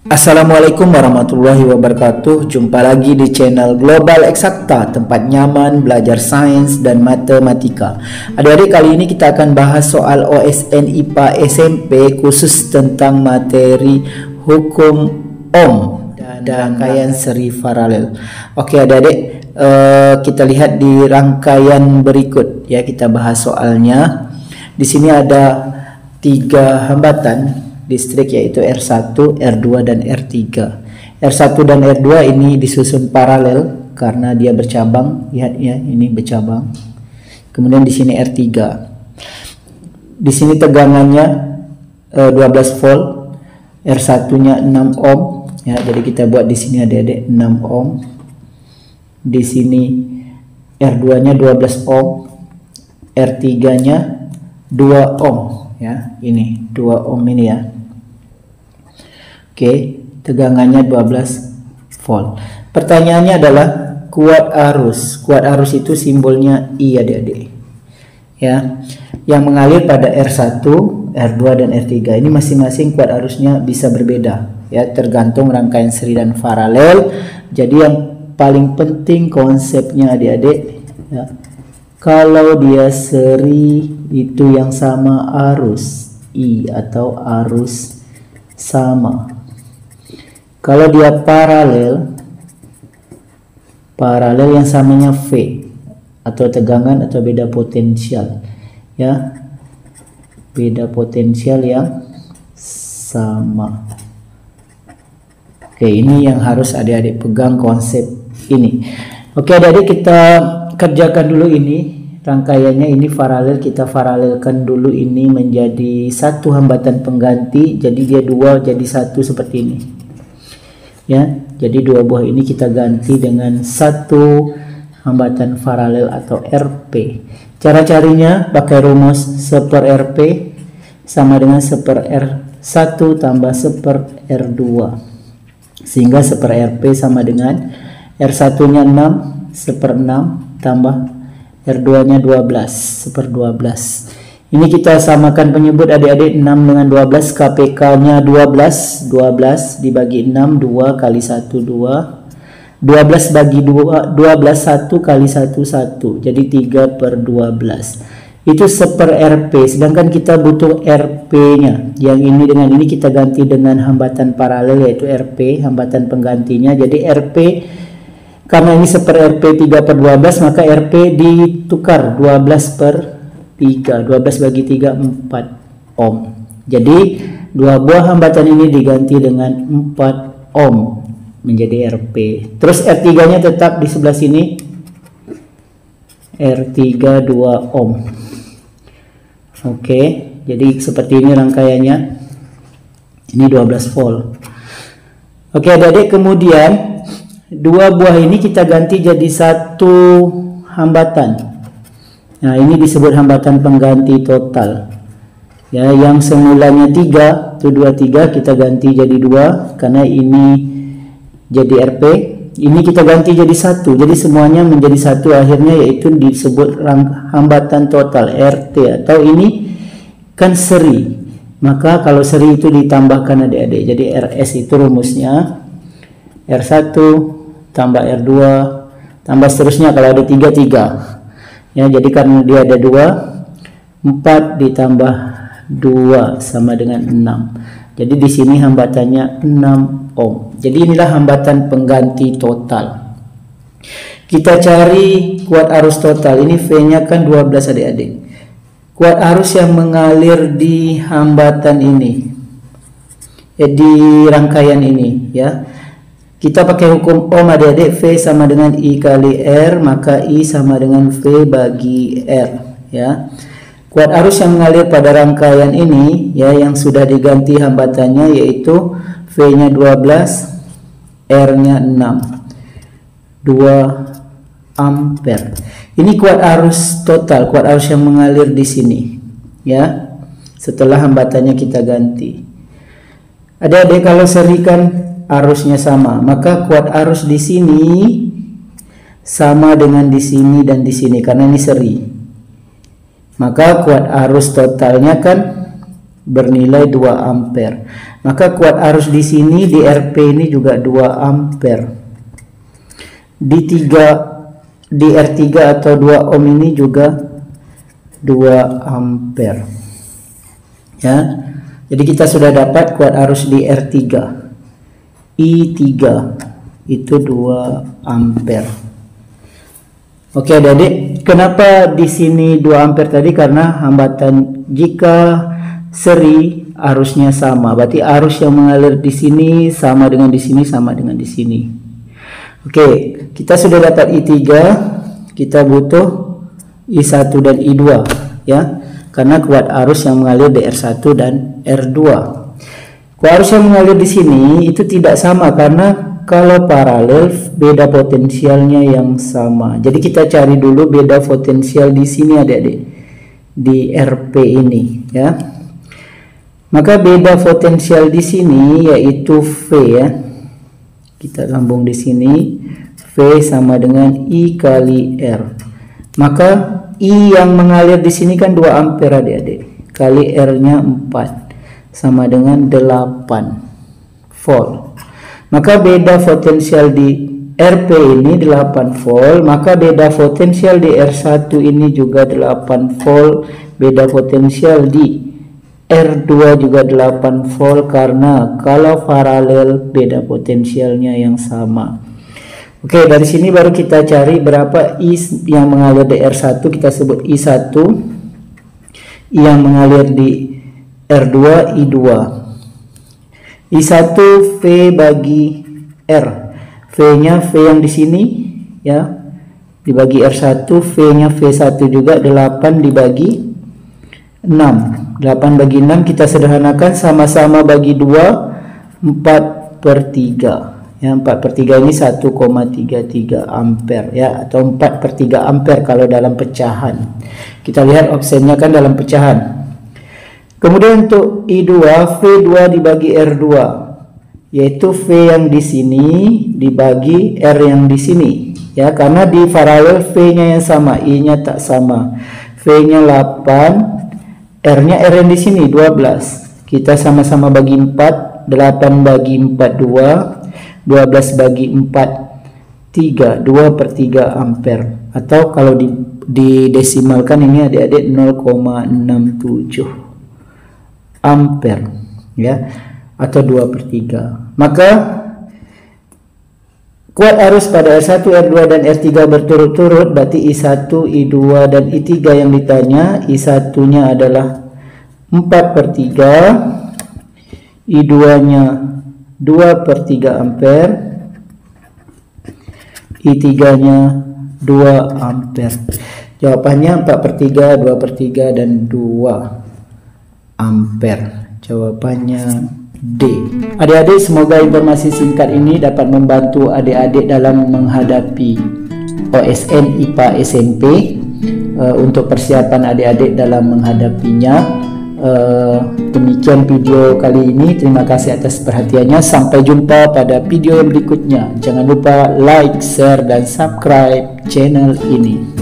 Assalamualaikum warahmatullahi wabarakatuh. Jumpa lagi di channel Global Eksakta, tempat nyaman belajar sains dan matematika. Adik-adik, kali ini kita akan bahas soal OSN IPA SMP khusus tentang materi hukum Ohm dan rangkaian seri paralel. Oke adik-adik, kita lihat di rangkaian berikut ya, kita bahas soalnya. Di sini ada 3 hambatan distrik, yaitu R1, R2 dan R3. R1 dan R2 ini disusun paralel karena dia bercabang. Lihat ya, ini bercabang. Kemudian di sini R3. Di sini tegangannya 12 volt, R1-nya 6 ohm ya. Jadi kita buat di sini adik-adik 6 ohm. Di sini R2-nya 12 ohm, R3-nya 2 ohm ya. Ini 2 ohm ini ya. Oke, tegangannya 12 volt. Pertanyaannya adalah kuat arus. Kuat arus itu simbolnya I adik-adik. Ya. Yang mengalir pada R1, R2 dan R3. Ini masing-masing kuat arusnya bisa berbeda ya, tergantung rangkaian seri dan paralel. Jadi yang paling penting konsepnya adik-adik ya. Kalau dia seri itu yang sama arus I atau arus sama. Kalau dia paralel yang samanya V atau tegangan atau beda potensial ya, beda potensial yang sama. Oke, ini yang harus adik-adik pegang konsep ini. Oke adik-adik, kita kerjakan dulu ini rangkaiannya. Ini paralel, kita paralelkan dulu ini menjadi satu hambatan pengganti, jadi dia 2 jadi 1 seperti ini ya. Jadi 2 buah ini kita ganti dengan satu hambatan paralel atau RP. Cara carinya pakai rumus 1 RP sama dengan 1 R1 tambah 1 R2, sehingga 1 RP sama dengan R1 nya 6, 1/6 tambah R2 nya 12, 1/12. Ini kita samakan penyebut adik-adik. 6 dengan 12, KPK nya 12, 12 dibagi 6, 2 kali 1, 2, 12 bagi 2, 12, 1 kali 1, 1, jadi 3/12. Itu 1 RP, sedangkan kita butuh RP nya. Yang ini dengan ini kita ganti dengan hambatan paralel, yaitu RP, hambatan penggantinya. Jadi RP, karena ini 1 RP 3/12, maka RP ditukar 12/3, 12 bagi 3, 4 ohm. Jadi 2 buah hambatan ini diganti dengan 4 ohm menjadi RP. Terus R3 nya tetap di sebelah sini, R3 2 ohm. Oke, jadi seperti ini rangkaiannya. Ini 12 volt. Oke adik-adik, kemudian 2 buah ini kita ganti jadi satu hambatan. Nah, ini disebut hambatan pengganti total. Ya, yang semulanya 3, itu 2, 3 kita ganti jadi 2 karena ini jadi RP. Ini kita ganti jadi 1. Jadi semuanya menjadi 1 akhirnya, yaitu disebut hambatan total RT, atau ini kan seri. Maka kalau seri itu ditambahkan adik-adik. Jadi RS itu rumusnya R1 tambah R2 tambah seterusnya, kalau ada 3, 3. Ya, jadi karena dia ada 2, 4 ditambah 2 sama dengan 6. Jadi di sini hambatannya 6 ohm. Jadi inilah hambatan pengganti total. Kita cari kuat arus total. Ini V-nya kan 12 adik-adik. Kuat arus yang mengalir di hambatan ini, di rangkaian ini ya. Kita pakai hukum Ohm adik-adik. V sama dengan I kali R, maka I sama dengan V bagi R ya. Kuat arus yang mengalir pada rangkaian ini ya, yang sudah diganti hambatannya, yaitu V nya 12, R nya 6, 2 ampere. Ini kuat arus total, kuat arus yang mengalir di sini ya, setelah hambatannya kita ganti. Adik-adik, kalau seri kan arusnya sama, maka kuat arus di sini sama dengan di sini dan di sini karena ini seri. Maka kuat arus totalnya kan bernilai 2 ampere. Maka kuat arus di sini di RP ini juga 2 ampere. Di R3 atau 2 ohm ini juga 2 ampere. Ya. Jadi kita sudah dapat kuat arus di R3. I3 itu 2 ampere. Oke, Adik-adik, kenapa di sini 2 ampere tadi? Karena hambatan jika seri arusnya sama. Berarti arus yang mengalir di sini sama dengan di sini sama dengan di sini. Oke, kita sudah dapat I3, kita butuh I1 dan I2 ya. Karena kuat arus yang mengalir di R1 dan R2. Kuat arus yang mengalir di sini itu tidak sama karena kalau paralel beda potensialnya yang sama. Jadi kita cari dulu beda potensial di sini Adik-adik. Di RP ini ya. Maka beda potensial di sini yaitu V ya. Kita sambung di sini, V sama dengan I kali R. Maka I yang mengalir di sini kan 2 ampere Adik-adik. Kali R-nya 4 sama dengan 8 volt. Maka beda potensial di RP ini 8 volt, maka beda potensial di R1 ini juga 8 volt, beda potensial di R2 juga 8 volt karena kalau paralel beda potensialnya yang sama. Oke, dari sini baru kita cari berapa I yang mengalir di R1, kita sebut I1. I yang mengalir di R2, I2. I1 V bagi R. V-nya V yang di sini ya. Dibagi R1, V-nya V1 juga 8 dibagi 6. 8 bagi 6 kita sederhanakan, sama-sama bagi 2, 4/3 ya. 4/3 ini 1,33 ampere ya, atau 4/3 ampere kalau dalam pecahan. Kita lihat opsinya kan dalam pecahan. Kemudian untuk I2, V2 dibagi R2 yaitu V yang di sini dibagi R yang di sini ya, karena di paralel V-nya yang sama, I-nya tak sama. V-nya 8, R-nya R yang di sini 12. Kita sama-sama bagi 4, 8 bagi 4 2, 12 bagi 4 3, 2/3 ampere. Atau kalau didesimalkan ini Adik-adik 0,67 ampere ya, atau 2/3. Maka kuat arus pada R1, R2 dan R3 berturut-turut, berarti I1, I2 dan I3 yang ditanya. I1-nya adalah 4/3, I2-nya 2/3 ampere, I3-nya 2 ampere. Jawabannya 4/3, 2/3 dan 2 ampere. Jawabannya D. Adik-adik, semoga informasi singkat ini dapat membantu adik-adik dalam menghadapi OSN IPA SMP untuk persiapan adik-adik dalam menghadapinya. Demikian video kali ini. Terima kasih atas perhatiannya. Sampai jumpa pada video yang berikutnya. Jangan lupa like, share, dan subscribe channel ini.